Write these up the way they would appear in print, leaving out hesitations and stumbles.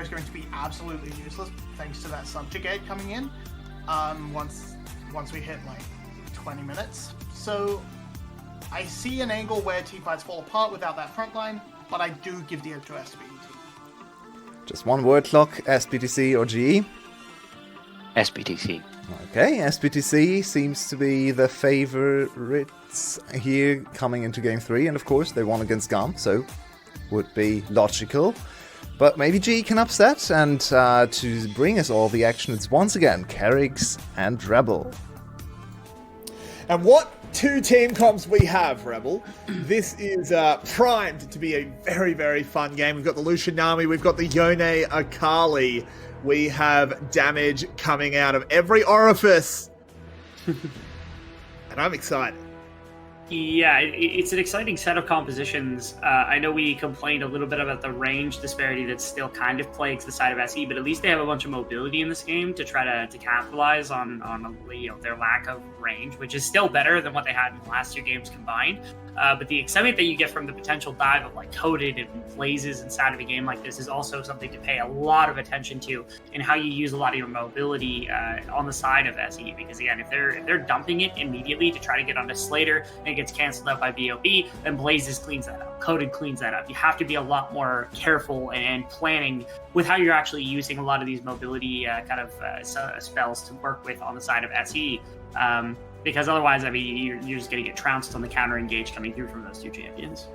is going to be absolutely useless thanks to that subjugate coming in once we hit like 20 minutes. So I see an angle where teamfights fall apart without that front line, but I do give the edge to SBTC. Just one word clock, SBTC or GE? SBTC. Okay, SBTC seems to be the favorites here coming into Game 3, and of course they won against GAM, so would be logical. But maybe GE can upset, and to bring us all the action, it's once again Kerrig's and Rebel. And what two team comps we have, Rebel. This is primed to be a very, very fun game. We've got the Lucian Nami, we've got the Yone Akali. We have damage coming out of every orifice. And I'm excited. Yeah, it's an exciting set of compositions. I know we complained a little bit about the range disparity that still kind of plagues the side of SE, but at least they have a bunch of mobility in this game to try to capitalize on their lack of range, which is still better than what they had in the last two games combined. But the excitement that you get from the potential dive of like Coded and Blazes inside of a game like this is also something to pay a lot of attention to in how you use a lot of your mobility on the side of SE. Because again, if they're dumping it immediately to try to get onto Slater and it gets canceled out by BOB, then Blazes cleans that up. Coded cleans that up. You have to be a lot more careful and planning with how you're actually using a lot of these mobility spells to work with on the side of SE. Because otherwise, I mean, you're just going to get trounced on the counter engage coming through from those two champions.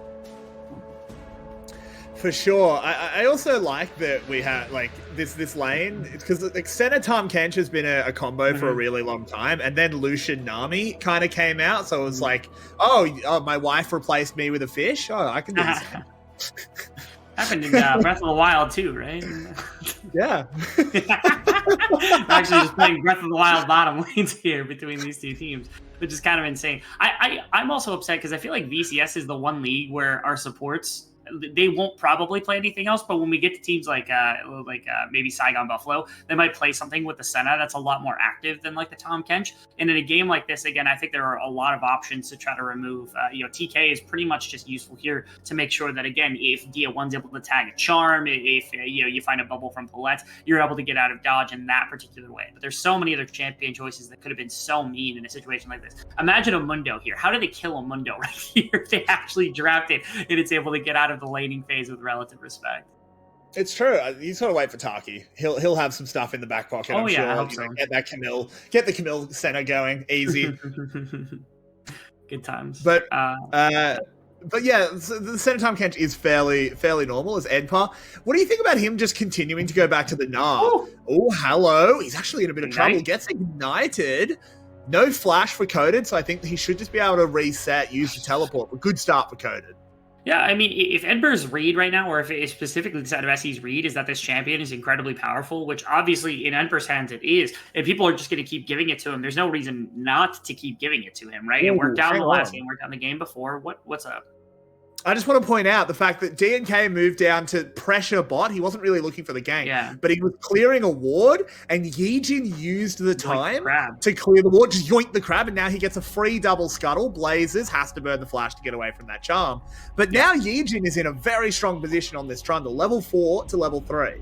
For sure. I also like that we have like this lane, because like Senna Tom Kench has been a combo for a really long time, and then Lucian Nami kind of came out, so it was like, oh, my wife replaced me with a fish. Oh, I can do this. Happened in Breath of the Wild too, right? Yeah. Actually just playing Breath of the Wild bottom lanes here between these two teams, which is kind of insane. I'm also upset because I feel like VCS is the one league where our supports, they won't probably play anything else, but when we get to teams like maybe Saigon Buffalo, they might play something with the Senna that's a lot more active than like the Tom Kench. And in a game like this, again, I think there are a lot of options to try to remove. TK is pretty much just useful here to make sure that, again, if Dia1's able to tag a charm, if you find a bubble from Paulette, you're able to get out of dodge in that particular way. But there's so many other champion choices that could have been so mean in a situation like this. Imagine a Mundo here. How do they kill a Mundo right here if they actually draft it and it's able to get out of the laning phase with relative respect? It's true. You sort of wait for Taki. He'll have some stuff in the back pocket. I'm sure. I hope so. Get the Camille center going easy. Good times. But yeah, so the center time Kench is fairly normal as Edpa. What do you think about him just continuing to go back to the Gnar? Oh, hello. He's actually in a bit of trouble. Gets ignited. No flash for Coded, so I think he should just be able to reset, use the teleport. A good start for Coded. Yeah, I mean, if Edber's read right now, or if it's specifically the side of SE's read, is that this champion is incredibly powerful, which obviously in Edber's hands it is, and people are just going to keep giving it to him. There's no reason not to keep giving it to him, right? It worked out in the last game, worked out in the game before. What's up? I just want to point out the fact that DNK moved down to pressure bot. He wasn't really looking for the game, but he was clearing a ward, and Yijin used the time to clear the ward, just yoink the crab, and now he gets a free double scuttle. Blazes has to burn the flash to get away from that charm. But now Yijin is in a very strong position on this Trundle, level 4 to level 3.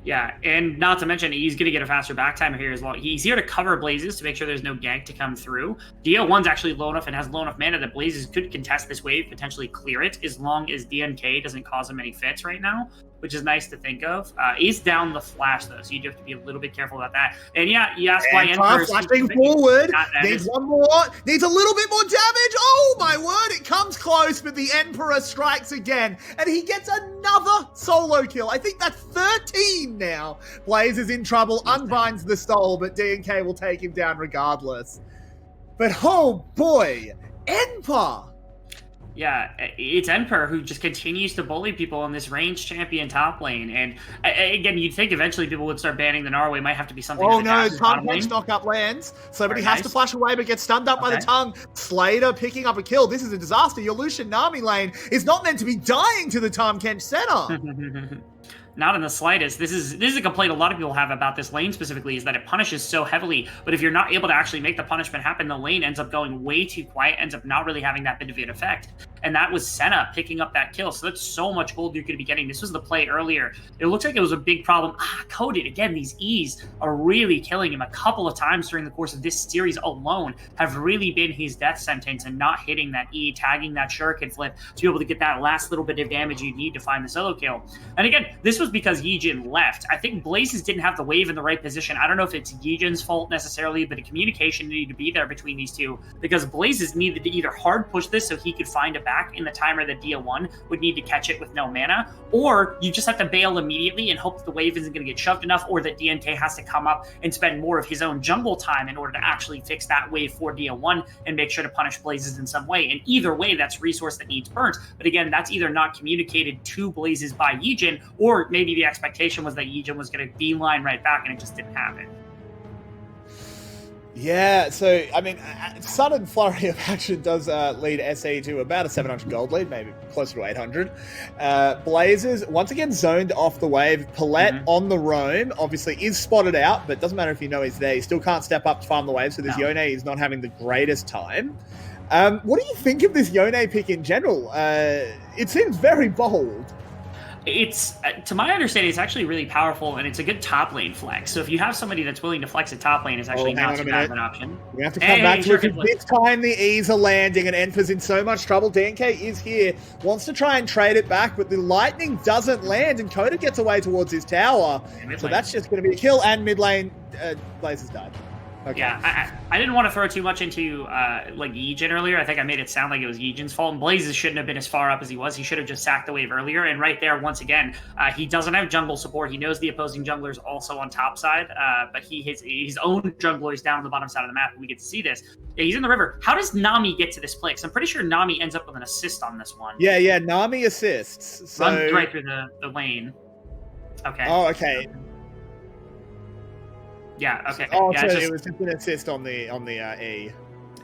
Yeah, and not to mention, he's going to get a faster back timer here as well. He's here to cover Blazes to make sure there's no gank to come through. Dia1's actually low enough and has low enough mana that Blazes could contest this wave, potentially clear it, as long as DNK doesn't cause him any fits right now, which is nice to think of. He's down the flash, though, so you do have to be a little bit careful about that. And yeah, you asked why Emperor... flashing forward, needs one more, needs a little bit more damage. Oh my word, it comes close, but the Emperor strikes again, and he gets another solo kill. I think that's 13 now. Blaze is in trouble, unbinds the stole, but DNK will take him down regardless. But oh boy, Emperor! Yeah, it's Emperor who just continues to bully people on this ranged champion top lane. And again, you'd think eventually people would start banning the Norway. Might have to be something. Oh no, Tongue Kench knock up lands. Somebody has to flash away but gets stunned up by the Tongue. Slater picking up a kill. This is a disaster. Your Lucian Nami lane is not meant to be dying to the Tom Kench setup. Not in the slightest. This is a complaint a lot of people have about this lane specifically, is that it punishes so heavily, but if you're not able to actually make the punishment happen, the lane ends up going way too quiet, ends up not really having that bit of an effect. and that was Senna picking up that kill. So that's so much gold you're going to be getting. This was the play earlier. It looks like it was a big problem. Coded, again, these E's are really killing him. A couple of times during the course of this series alone have really been his death sentence, and not hitting that E, tagging that shuriken flip to be able to get that last little bit of damage you need to find the solo kill. And again, this was because Yijin left. I think Blazes didn't have the wave in the right position. I don't know if it's Yijin's fault necessarily, but the communication needed to be there between these two, because Blazes needed to either hard push this so he could find it back in the timer that Dia1 would need to catch it with no mana, or you just have to bail immediately and hope that the wave isn't going to get shoved enough, or that DNK has to come up and spend more of his own jungle time in order to actually fix that wave for Dia1 and make sure to punish Blazes in some way. And either way, that's resource that needs burnt. But again, that's either not communicated to Blazes by Yijin, or maybe the expectation was that Yijin was going to beeline right back, and it just didn't happen. Yeah, so, I mean, sudden flurry of action does lead SE to about a 700 gold lead, maybe closer to 800. Blazers, once again, zoned off the wave. Paulette on the roam, obviously, is spotted out, but doesn't matter if you know he's there. He still can't step up to farm the wave, so this Yone is not having the greatest time. What do you think of this Yone pick in general? It seems very bold. It's, to my understanding, it's actually really powerful, and it's a good top lane flex. So if you have somebody that's willing to flex a top lane, it's actually not too bad of an option. We have to come back to it, because this time the E's are landing, and Enfa's in so much trouble. DNK is here, wants to try and trade it back, but the lightning doesn't land, and Coda gets away towards his tower. So that's just going to be a kill, and mid lane, Blazes died. Okay. Yeah, I didn't want to throw too much into like Yijin earlier. I think I made it sound like it was Yijin's fault, and Blazes shouldn't have been as far up as he was. He should have just sacked the wave earlier. And right there, once again, he doesn't have jungle support. He knows the opposing jungler is also on top side, but his own jungler is down on the bottom side of the map. We get to see this. Yeah, he's in the river. How does Nami get to this play? Because I'm pretty sure Nami ends up with an assist on this one. Yeah, Nami assists. So... Runs right through the lane. Okay. Oh, okay. Yeah, okay. Oh, yeah, so it was just an assist on the E.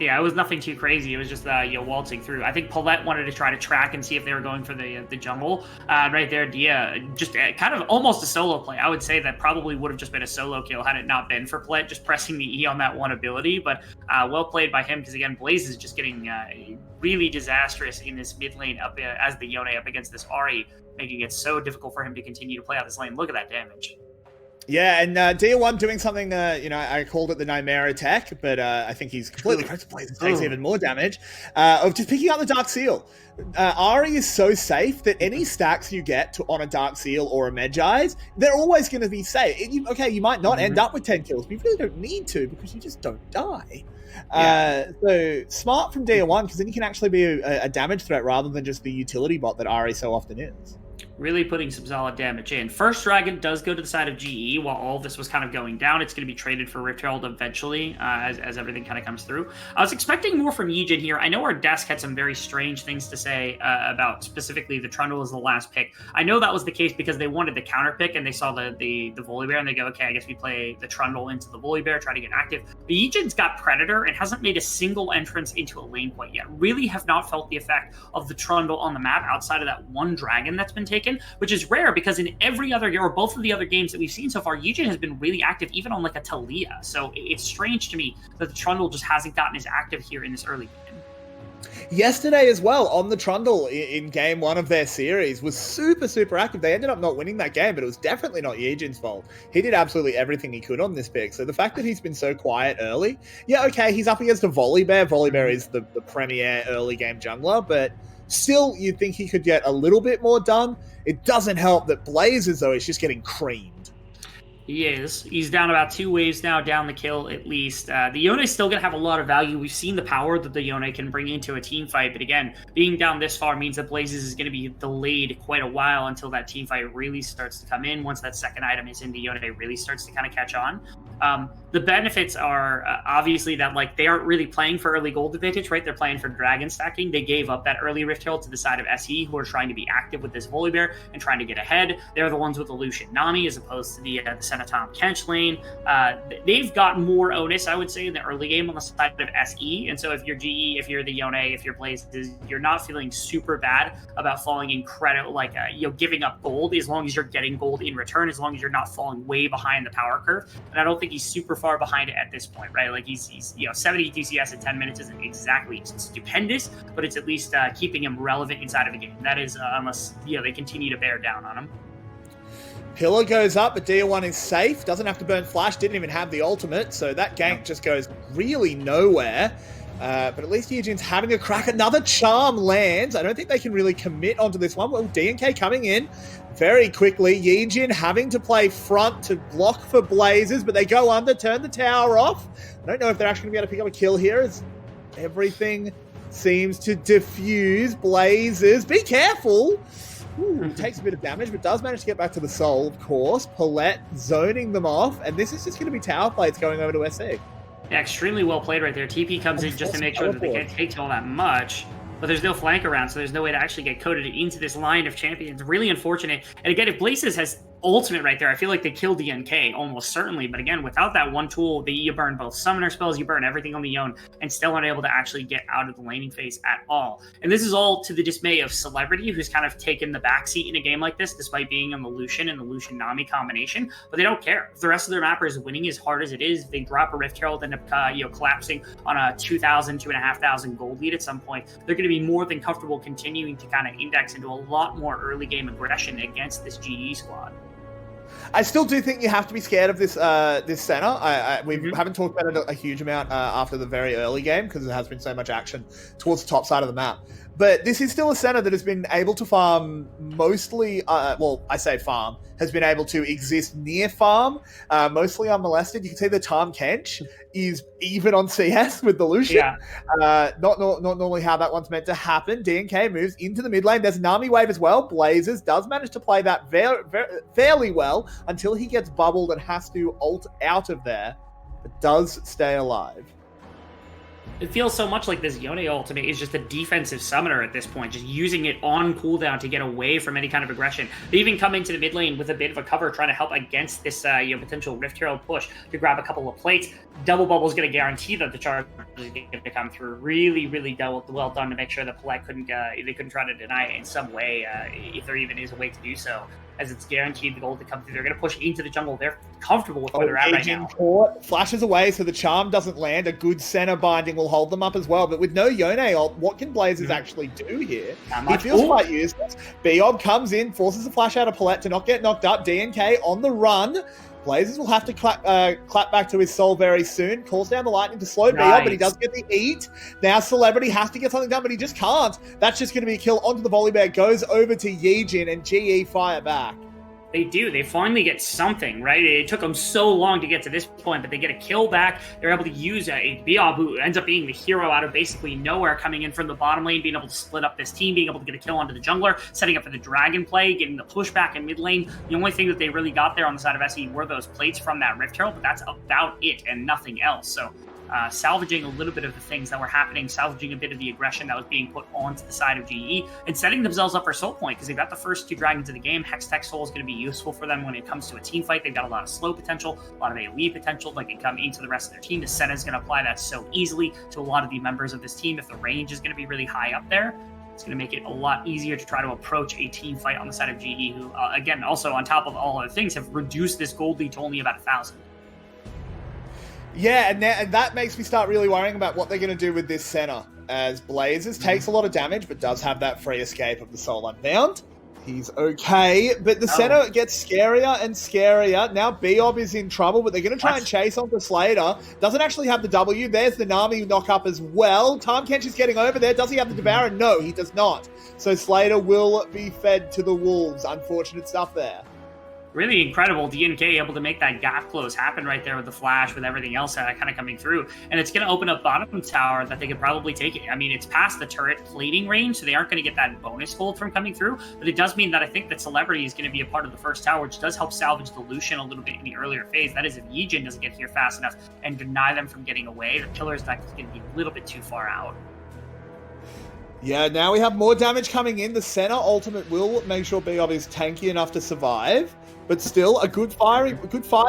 Yeah, it was nothing too crazy. It was just waltzing through. I think Paulette wanted to try to track and see if they were going for the jungle. Right there, Dia, just kind of almost a solo play. I would say that probably would have just been a solo kill had it not been for Paulette just pressing the E on that one ability. But well played by him, because again, Blaze is just getting really disastrous in this mid lane up as the Yone up against this Ahri, making it so difficult for him to continue to play out this lane. Look at that damage. Yeah, and Dia1 doing something, I called it the Nightmare attack, but I think he's completely correct to play. This takes even more damage, of just picking up the Dark Seal. Ahri is so safe that any stacks you get on a Dark Seal or a Medjai's, they're always going to be safe. You might not end up with 10 kills, but you really don't need to, because you just don't die. Yeah. So smart from Dia1, because then you can actually be a damage threat rather than just the utility bot that Ahri so often is. Really putting some solid damage in. First Dragon does go to the side of GE while all of this was kind of going down. It's going to be traded for Rift Herald eventually as everything kind of comes through. I was expecting more from Yijin here. I know our desk had some very strange things to say about specifically the Trundle as the last pick. I know that was the case because they wanted the counter pick and they saw the Volibear and they go, okay, I guess we play the Trundle into the Volibear, try to get active. But Yijin's got Predator and hasn't made a single entrance into a lane point yet. Really have not felt the effect of the Trundle on the map outside of that one dragon that's been taken, which is rare because in every other year or both of the other games that we've seen so far, Yijin has been really active even on like a Talia. So it's strange to me that the Trundle just hasn't gotten as active here in this early game. Yesterday as well, on the Trundle in game one of their series, was super active. They ended up not winning that game, but it was definitely not Yijin's fault. He did absolutely everything he could on this pick. So the fact that he's been so quiet early, yeah, okay, he's up against a Volibear. Volibear is the premier early game jungler, but still, you'd think he could get a little bit more done. It doesn't help that Blazers, though, is just getting creamed. He is. He's down about 2 waves now, down the kill at least. The Yone is still going to have a lot of value. We've seen the power that the Yone can bring into a team fight, but again, being down this far means that Blazes is going to be delayed quite a while until that team fight really starts to come in. Once that second item is in, the Yone really starts to kind of catch on. The benefits are obviously that like they aren't really playing for early gold advantage, right? They're playing for dragon stacking. They gave up that early Rift Herald to the side of SE, who are trying to be active with this Volibear and trying to get ahead. They're the ones with the Lucian Nami as opposed to the Senatom Kench lane. They've got more onus, I would say, in the early game on the side of SE. And so if you're GE, if you're the Yone, if you're Blazes, you're not feeling super bad about falling in credit, like giving up gold, as long as you're getting gold in return, as long as you're not falling way behind the power curve. And I don't think think he's super far behind it at this point, right? Like he's 70 DCS in 10 minutes isn't exactly stupendous, but it's at least keeping him relevant inside of a game. That is, unless they continue to bear down on him. Pillar goes up, but DR1 is safe. Doesn't have to burn flash. Didn't even have the ultimate, so that gank just goes really nowhere. But at least Eugene's having a crack. Another charm lands. I don't think they can really commit onto this one. Well, DNK coming in very quickly. Eugene having to play front to block for Blazers, but they go under, turn the tower off. I don't know if they're actually going to be able to pick up a kill here, as everything seems to diffuse. Blazers, be careful! Ooh, takes a bit of damage, but does manage to get back to the soul, of course. Paulette zoning them off, and this is just going to be tower plates going over to SC. Yeah, extremely well played right there. TP comes in just to make sure that they can't take all that much, but there's no flank around, so there's no way to actually get coded into this line of champions. Really unfortunate. And again, if Blazes has ultimate right there, I feel like they kill DNK almost certainly. But again, without that one tool, you burn both summoner spells, you burn everything on the Yone, and still aren't able to actually get out of the laning phase at all. And this is all to the dismay of Celebrity, who's kind of taken the backseat in a game like this, despite being in the Lucian and the Lucian-Nami combination. But they don't care. If the rest of their mapper is winning as hard as it is, they drop a Rift Herald, end up collapsing on a 2,000, 2,500 gold lead at some point. They're going to be more than comfortable continuing to kind of index into a lot more early game aggression against this GE squad. I still do think you have to be scared of this this center. We haven't talked about it a huge amount after the very early game because there has been so much action towards the top side of the map. But this is still a center that has been able to farm mostly, I say farm, has been able to exist near farm, mostly unmolested. You can see the Tom Kench is even on CS with the Lucian. Yeah. Not normally how that one's meant to happen. DNK moves into the mid lane. There's an army wave as well. Blazers does manage to play that fairly well until he gets bubbled and has to ult out of there, but does stay alive. It feels so much like this Yone ultimate is just a defensive summoner at this point, just using it on cooldown to get away from any kind of aggression. They even come into the mid lane with a bit of a cover, trying to help against this potential Rift Herald push to grab a couple of plates. Double Bubble is going to guarantee that the charge is going to come through. Really, really well done to make sure that Paulette couldn't try to deny it in some way, if there even is a way to do so, as it's guaranteed the gold to come through. They're going to push into the jungle. They're comfortable with where they're at right now. Court flashes away, so the charm doesn't land. A good center binding will hold them up as well. But with no Yone ult, what can Blazers actually do here? He feels quite useless. Beob comes in, forces a flash out of Paulette to not get knocked up. DNK on the run. Blazers will have to clap back to his soul very soon. Calls down the lightning to slow Beob, but he does get the eat. Now Celebrity has to get something done, but he just can't. That's just going to be a kill onto the volley bear. Goes over to Yejin, and GE fire back. They do. They finally get something, right? It took them so long to get to this point, but they get a kill back. They're able to use a Beob, who ends up being the hero out of basically nowhere, coming in from the bottom lane, being able to split up this team, being able to get a kill onto the jungler, setting up for the dragon play, getting the pushback in mid lane. The only thing that they really got there on the side of SE were those plates from that Rift Herald, but that's about it and nothing else. So salvaging a little bit of the things that were happening, salvaging a bit of the aggression that was being put onto the side of GE, and setting themselves up for soul point, because they've got the first two dragons of the game. Hextech Soul is going to be useful for them when it comes to a team fight. They've got a lot of slow potential, a lot of AoE potential that can come into the rest of their team. The Senna is going to apply that so easily to a lot of the members of this team. If the range is going to be really high up there, it's going to make it a lot easier to try to approach a team fight on the side of GE, who, again, also on top of all other things, have reduced this gold lead to only about 1,000. Yeah, and that makes me start really worrying about what they're going to do with this center, as Blazers takes a lot of damage, but does have that free escape of the Soul Unbound. He's okay, but the center gets scarier and scarier. Now Beob is in trouble, but they're going to try and chase onto Slater. Doesn't actually have the W. There's the Nami knock up as well. Tom Kench is getting over there. Does he have the Devourer? No, he does not. So Slater will be fed to the wolves. Unfortunate stuff there. Really incredible. DNK able to make that gap close happen right there with the flash, with everything else kind of coming through. And it's going to open up bottom tower that they could probably take it. I mean, it's past the turret plating range, so they aren't going to get that bonus gold from coming through. But it does mean that I think that Celebrity is going to be a part of the first tower, which does help salvage the Lucian a little bit in the earlier phase. That is if Yejin doesn't get here fast enough and deny them from getting away. The Pillar's deck is going to be a little bit too far out. Yeah, now we have more damage coming in. The center ultimate will make sure Beob is tanky enough to survive, but still a good fire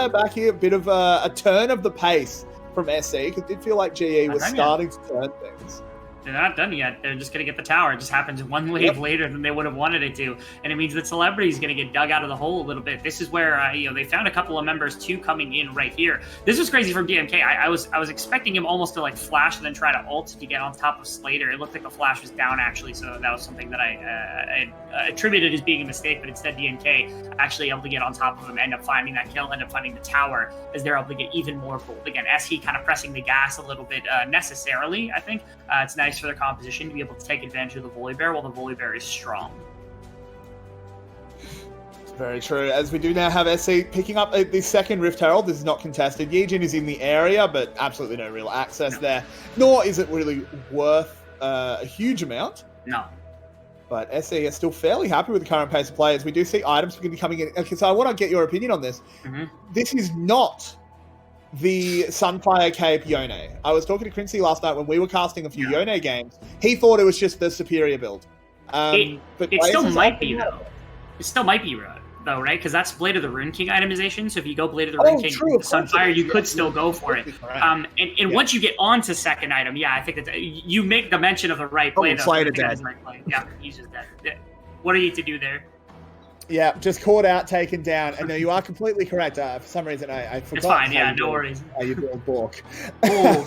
back here. A bit of a turn of the pace from SE, because it did feel like GE was starting to turn things. they're not done yet. They're just going to get the tower. It just happens one wave later than they would have wanted it to. And it means that Celebrity is going to get dug out of the hole a little bit. This is where, they found a couple of members too coming in right here. This was crazy from DMK. I was expecting him almost to like flash and then try to ult to get on top of Slater. It looked like the flash was down actually. So that was something that I attributed as being a mistake, but instead DMK actually able to get on top of him, end up finding that kill, end up finding the tower as they're able to get even more gold. Again, SE kind of pressing the gas a little bit necessarily, I think. It's nice for their composition to be able to take advantage of the Volibear while the Volibear is strong. Very true. As we do now have SC picking up the second Rift Herald. This is not contested. Yijin is in the area, but absolutely no real access there. Nor is it really worth a huge amount. No. But SE are still fairly happy with the current pace of play as we do see items going to be coming in. Okay, so I want to get your opinion on this. Mm-hmm. This is not the Sunfire Cape Yone. I was talking to Quincy last night when we were casting a few Yone games. He thought it was just the superior build. But it still might be, though. It still might be, though, right? Because that's Blade of the Rune King itemization. So if you go Blade of the Rune King with Sunfire, you could still go for it. And once you get onto second item, I think that you make the mention of the right play. Slater dead. Right play. Yeah, he's just dead. What do you need to do there? Yeah, just caught out, taken down. And no, you are completely correct. For some reason, I forgot. It's fine, no worries. How you build Bork. Oh,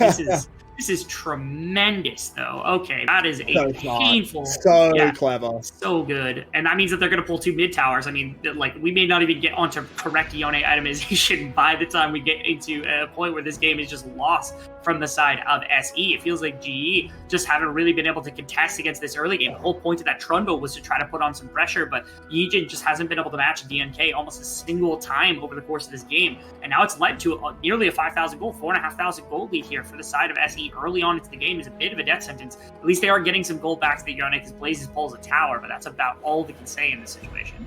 this is tremendous, though. Okay, that is a painful. So clever. So good. And that means that they're going to pull 2 mid towers. I mean, like, we may not even get onto correct Yone itemization by the time we get into a point where this game is just lost from the side of SE. It feels like GE just haven't really been able to contest against this early game. The whole point of that Trundle was to try to put on some pressure, but Yijin just hasn't been able to match DNK almost a single time over the course of this game. And now it's led to nearly a 5,000 gold, 4,500 gold lead here for the side of SE early on into the game is a bit of a death sentence. At least they are getting some gold back to the Yone because Blazes pulls a tower, but that's about all we can say in this situation.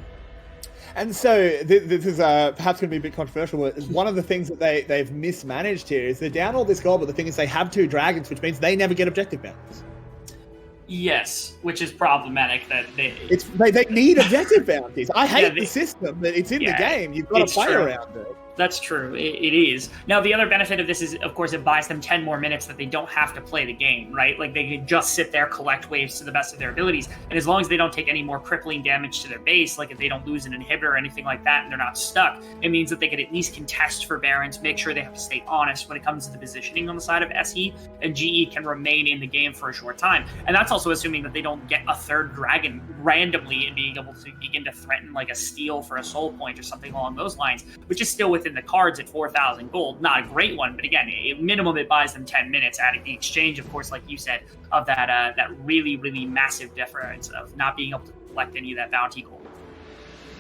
And so this is perhaps going to be a bit controversial. One of the things that they've mismanaged here is they're down all this gold, but the thing is they have 2 dragons, which means they never get objective bounties. Yes, which is problematic. That they need objective bounties. I hate the system, but it's in the game. You've got to play around it. That's true. It is. Now, the other benefit of this is, of course, it buys them 10 more minutes that they don't have to play the game, right? Like, they can just sit there, collect waves to the best of their abilities. And as long as they don't take any more crippling damage to their base, like if they don't lose an inhibitor or anything like that and they're not stuck, it means that they can at least contest for Barons, make sure they have to stay honest when it comes to the positioning on the side of SE, and GE can remain in the game for a short time. And that's also assuming that they don't get a 3rd dragon randomly and being able to begin to threaten like a steal for a soul point or something along those lines, which is still within the cards at 4,000 gold. Not a great one, but again, at minimum it buys them 10 minutes, adding the exchange, of course, like you said, of that really, really massive difference of not being able to collect any of that bounty gold.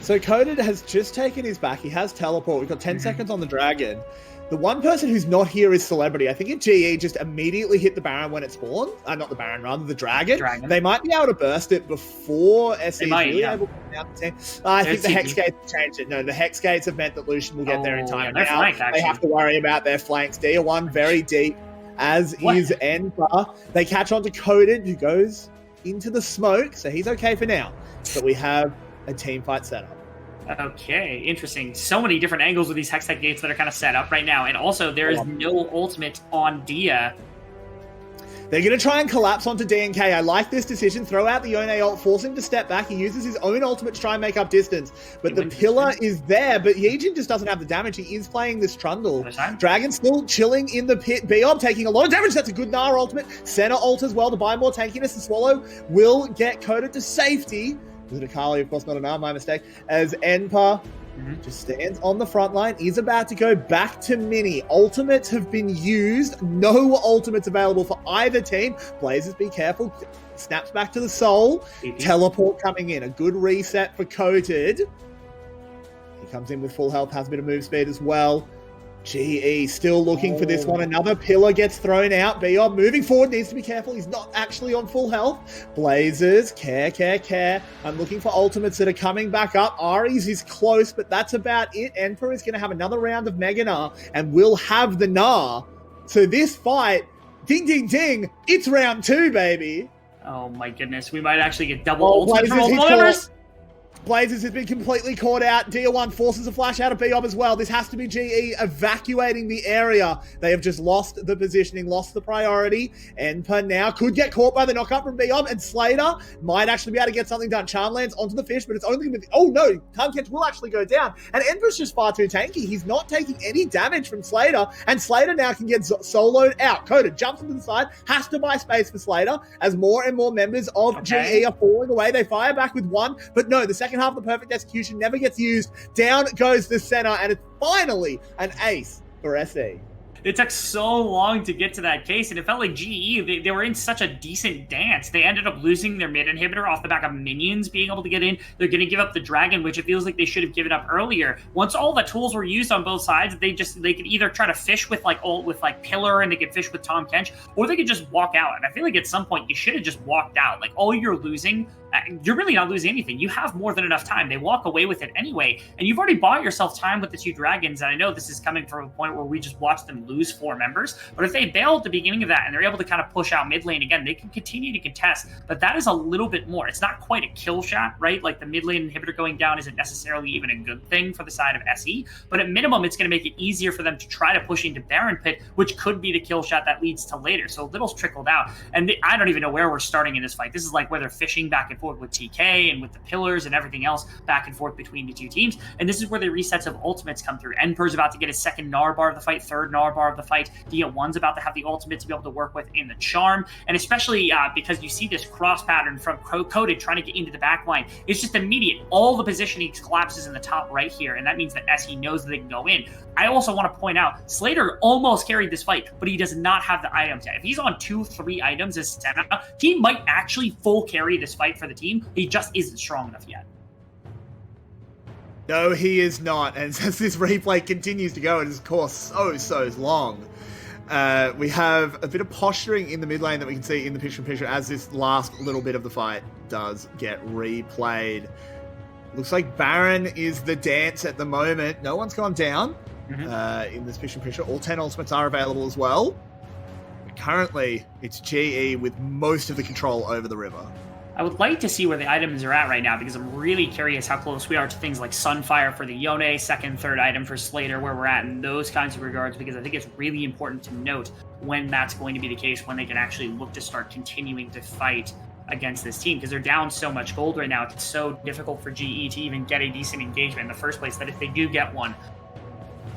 So Coded has just taken his back. He has teleport. We've got 10 seconds on the dragon. The one person who's not here is Celebrity. I think if GE just immediately hit the Baron when it spawns, not the Baron, rather the dragon, they might be able to burst it before SE is really able to come out the team. I think the Hex Gates have changed it. No, the Hex Gates have meant that Lucian will get there in time. Now they have to worry about their flanks. DR1 very deep, as is Enver. They catch on to Coded, who goes into the smoke, so he's okay for now. But we have a team fight set up. Okay, interesting. So many different angles with these Hextech gates that are kind of set up right now. And also, there is no ultimate on Dia. They're going to try and collapse onto DNK. I like this decision. Throw out the Yone ult, force him to step back. He uses his own ultimate to try and make up distance. But the pillar is there. But Yijin just doesn't have the damage. He is playing this Trundle. Dragon still chilling in the pit. Biob taking a lot of damage. That's a good Gnar ultimate. Senna ult as well to buy more tankiness. And Swallow will get Coded to safety. Was it Akali? Of course, not an arm, my mistake. As Enpa just stands on the front line, is about to go back to Mini. Ultimates have been used. No ultimates available for either team. Blazers, be careful. Snaps back to the Soul. Teleport coming in. A good reset for Coated. He comes in with full health, has a bit of move speed as well. GE still looking for this one. Another pillar gets thrown out. Biob moving forward, needs to be careful. He's not actually on full health. Blazers, care. I'm looking for ultimates that are coming back up. Ares is close, but that's about it. Emperor is going to have another round of Mega Gnar and will have the Gnar. So this fight, ding, ding, ding, it's round 2, baby. Oh my goodness, we might actually get double ultimate from all the members. Blazers has been completely caught out. DR1 forces a flash out of B-Ob as well. This has to be GE evacuating the area. They have just lost the positioning, lost the priority. Enper now could get caught by the knockup from B-Ob, and Slater might actually be able to get something done. Charm lands onto the fish, but it's only going to be... Oh no, Tanketch will actually go down. And Enper's just far too tanky. He's not taking any damage from Slater, and Slater now can get soloed out. Coda jumps into the side, has to buy space for Slater as more and more members of GE are falling away. They fire back with one, but no, the second half of the perfect execution never gets used. Down goes the center, and it's finally an ace for SE. It took so long to get to that case, and it felt like GE, they were in such a decent dance. They ended up losing their mid inhibitor off the back of minions being able to get in. They're going to give up the dragon, which it feels like they should have given up earlier. Once all the tools were used on both sides, they could either try to fish with Pillar, and they could fish with Tom Kench, or they could just walk out. And I feel like at some point you should have just walked out. Like, all you're losing, you're really not losing anything. You have more than enough time. They walk away with it anyway, and you've already bought yourself time with the two dragons. And I know this is coming from a point where we just watched them lose 4 members, but if they bail at the beginning of that and they're able to kind of push out mid lane again, they can continue to contest. But that is a little bit more. It's not quite a kill shot, right? Like, the mid lane inhibitor going down isn't necessarily even a good thing for the side of SE, but at minimum, it's going to make it easier for them to try to push into Baron Pit, which could be the kill shot that leads to later. So little's trickled out, and I don't even know where we're starting in this fight. This is like where they're fishing back and forth with TK and with the pillars and everything else back and forth between the two teams. And this is where the resets of ultimates come through. Enper's about to get his second Gnar bar of the fight, third Gnar bar of the fight. Dia1's about to have the ultimate to be able to work with in the charm. And especially because you see this cross pattern from Coded trying to get into the back line. It's just immediate. All the positioning collapses in the top right here. And that means that SE knows that they can go in. I also want to point out, Slater almost carried this fight, but he does not have the items yet. If he's on 2-3 items as Senna, he might actually full carry this fight for the team. He just isn't strong enough yet. No, he is not. And as this replay continues to go, it is, of course, so long. We have a bit of posturing in the mid lane that we can see in the picture-in-picture as this last little bit of the fight does get replayed. Looks like Baron is the dance at the moment. No one's gone down in this picture-in-picture. All 10 ultimates are available as well. But currently, it's GE with most of the control over the river. I would like to see where the items are at right now, because I'm really curious how close we are to things like Sunfire for the Yone, second, third item for Slater, where we're at in those kinds of regards, because I think it's really important to note when that's going to be the case, when they can actually look to start continuing to fight against this team, because they're down so much gold right now. It's so difficult for GE to even get a decent engagement in the first place, that if they do get one,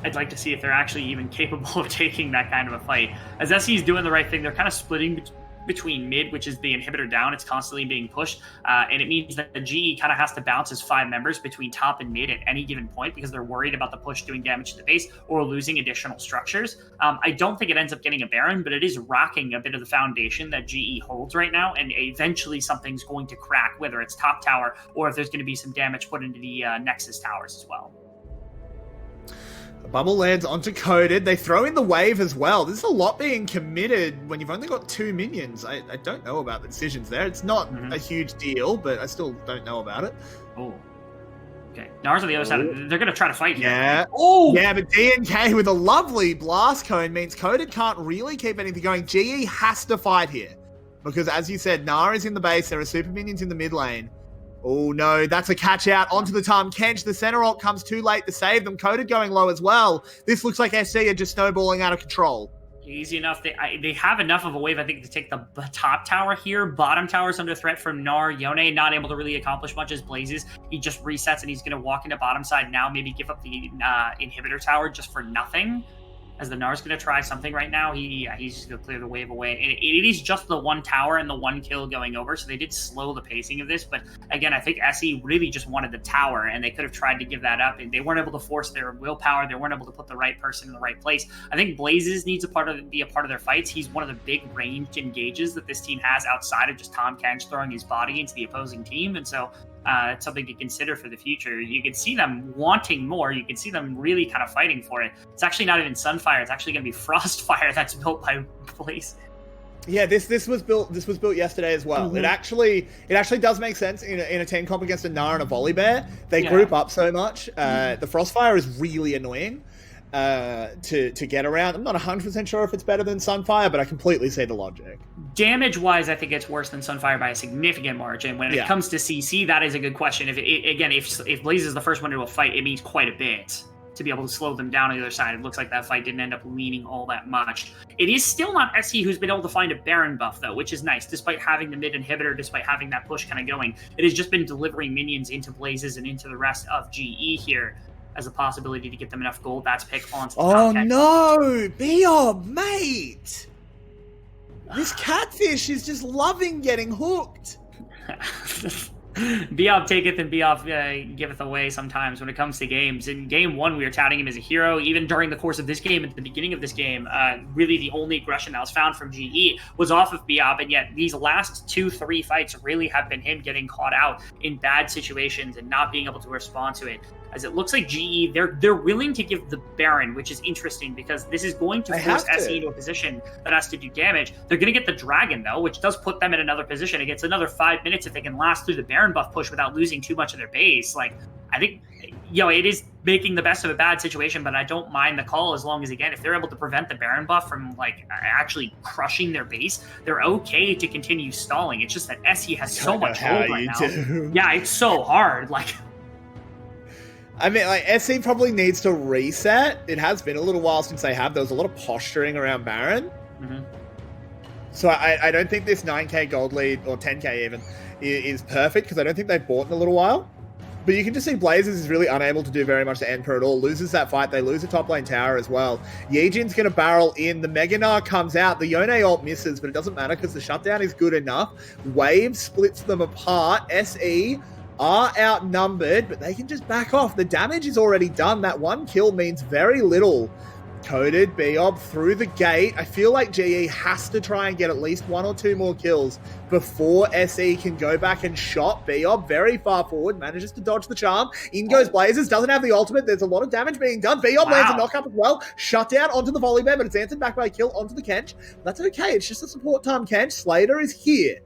I'd like to see if they're actually even capable of taking that kind of a fight. As SE is doing the right thing, they're kind of splitting between mid, which is the inhibitor down. It's constantly being pushed, and it means that the GE kind of has to bounce his 5 members between top and mid at any given point, because they're worried about the push doing damage to the base or losing additional structures. I don't think it ends up getting a Baron, but it is rocking a bit of the foundation that GE holds right now, and eventually something's going to crack, whether it's top tower or if there's going to be some damage put into the Nexus towers as well. The bubble lands onto Coded. They throw in the wave as well. There's a lot being committed when you've only got 2 minions. I don't know about the decisions there. It's not a huge deal, but I still don't know about it. Oh. Okay. Gnar's on the other side. They're going to try to fight here. Yeah. Oh! Yeah, but DNK with a lovely blast cone means Coded can't really keep anything going. GE has to fight here. Because as you said, Gnar is in the base. There are super minions in the mid lane. Oh no, that's a catch out onto the Tom Kench. The center ult comes too late to save them. Coded going low as well. This looks like SC are just snowballing out of control. Easy enough. They have enough of a wave, I think, to take the top tower here. Bottom tower's under threat from Gnar. Yone not able to really accomplish much as Blazes. He just resets and he's going to walk into bottom side now, maybe give up the inhibitor tower just for nothing. As the Gnar's going to try something right now, he's just going to clear the wave away. And it is just the 1 tower and the 1 kill going over, so they did slow the pacing of this. But again, I think SE really just wanted the tower, and they could have tried to give that up. And they weren't able to force their willpower. They weren't able to put the right person in the right place. I think Blazes needs to be a part of their fights. He's one of the big ranged engages that this team has outside of just Tom Kench throwing his body into the opposing team. And so it's something to consider for the future. You can see them wanting more. You can see them really kind of fighting for it. It's actually not even Sunfire. It's actually going to be Frostfire that's built by Blaze. Yeah, this was built yesterday as well. It actually does make sense in a team comp against a Gnar and a Volley Bear. They group up so much. The Frostfire is really annoying. to get around. I'm not 100% sure if it's better than Sunfire, but I completely see the logic. Damage-wise, I think it's worse than Sunfire by a significant margin. When it comes to CC, that is a good question. If Blaze is the first one to a fight, it means quite a bit to be able to slow them down on the other side. It looks like that fight didn't end up leaning all that much. It is still not SE who's been able to find a Baron buff, though, which is nice. Despite having the mid inhibitor, despite having that push kind of going, it has just been delivering minions into Blazes and into the rest of GE here as a possibility to get them enough gold. That's pick onto the top 10. No! Biob, mate! This catfish is just loving getting hooked. Biob taketh and Biob giveth away sometimes when it comes to games. In game 1, we were touting him as a hero. Even during the course of this game, at the beginning of this game, really the only aggression that was found from GE was off of Biob, and yet these last 2-3 fights really have been him getting caught out in bad situations and not being able to respond to it. As it looks like GE, they're willing to give the Baron, which is interesting because this is going to force SE into a position that has to do damage. They're going to get the Dragon, though, which does put them in another position. It gets another 5 minutes if they can last through the Baron buff push without losing too much of their base. Like, I think, it is making the best of a bad situation, but I don't mind the call as long as, again, if they're able to prevent the Baron buff from, actually crushing their base, they're okay to continue stalling. It's just that SE has so much hold right now. Yeah, it's so hard. I mean, SE probably needs to reset. It has been a little while since they have. There was a lot of posturing around Baron. Mm-hmm. So I don't think this 9k gold lead, or 10k even, is perfect, because I don't think they've bought in a little while. But you can just see Blazers is really unable to do very much to Emperor at all. Loses that fight. They lose the top lane tower as well. Yejin's going to barrel in. The Meganar comes out. The Yone ult misses, but it doesn't matter because the shutdown is good enough. Wave splits them apart. SE are outnumbered, but they can just back off. The damage is already done. That one kill means very little. Coded Biob through the gate. I feel like GE has to try and get at least 1 or 2 more kills before SE can go back and shot. Biob very far forward, manages to dodge the charm. In goes Blazers, doesn't have the ultimate. There's a lot of damage being done. Biob lands a knock-up as well. Shut down onto the volley man, but it's answered back by a kill onto the Kench. That's okay. It's just a support time Kench. Slater is here,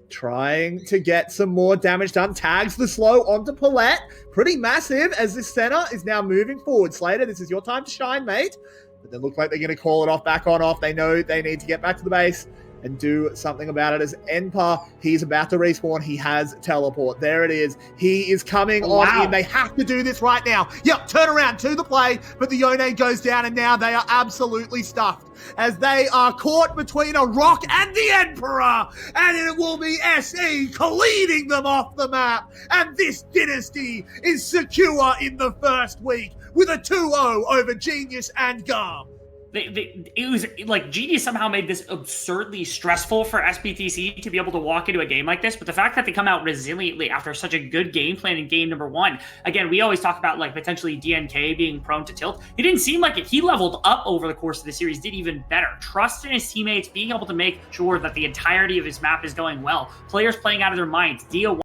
trying to get some more damage done. Tags the slow onto Paulette. Pretty massive as this center is now moving forward. Slater, this is your time to shine, mate. But they look like they're going to call it off, back on off. They know they need to get back to the base and do something about it. As Enpa, he's about to respawn. He has teleport. There it is. He is coming on in. They have to do this right now. Yep, turn around to the play, but the Yone goes down, and now they are absolutely stuffed as they are caught between a rock and the Emperor, and it will be SE leading them off the map, and this dynasty is secure in the first week with a 2-0 over Genius and Garm. It was like Genius somehow made this absurdly stressful for SBTC to be able to walk into a game like this. But the fact that they come out resiliently after such a good game plan in game number 1, again, we always talk about potentially DNK being prone to tilt. He didn't seem like it. He leveled up over the course of the series, did even better. Trust in his teammates, being able to make sure that the entirety of his map is going well. Players playing out of their minds. Dia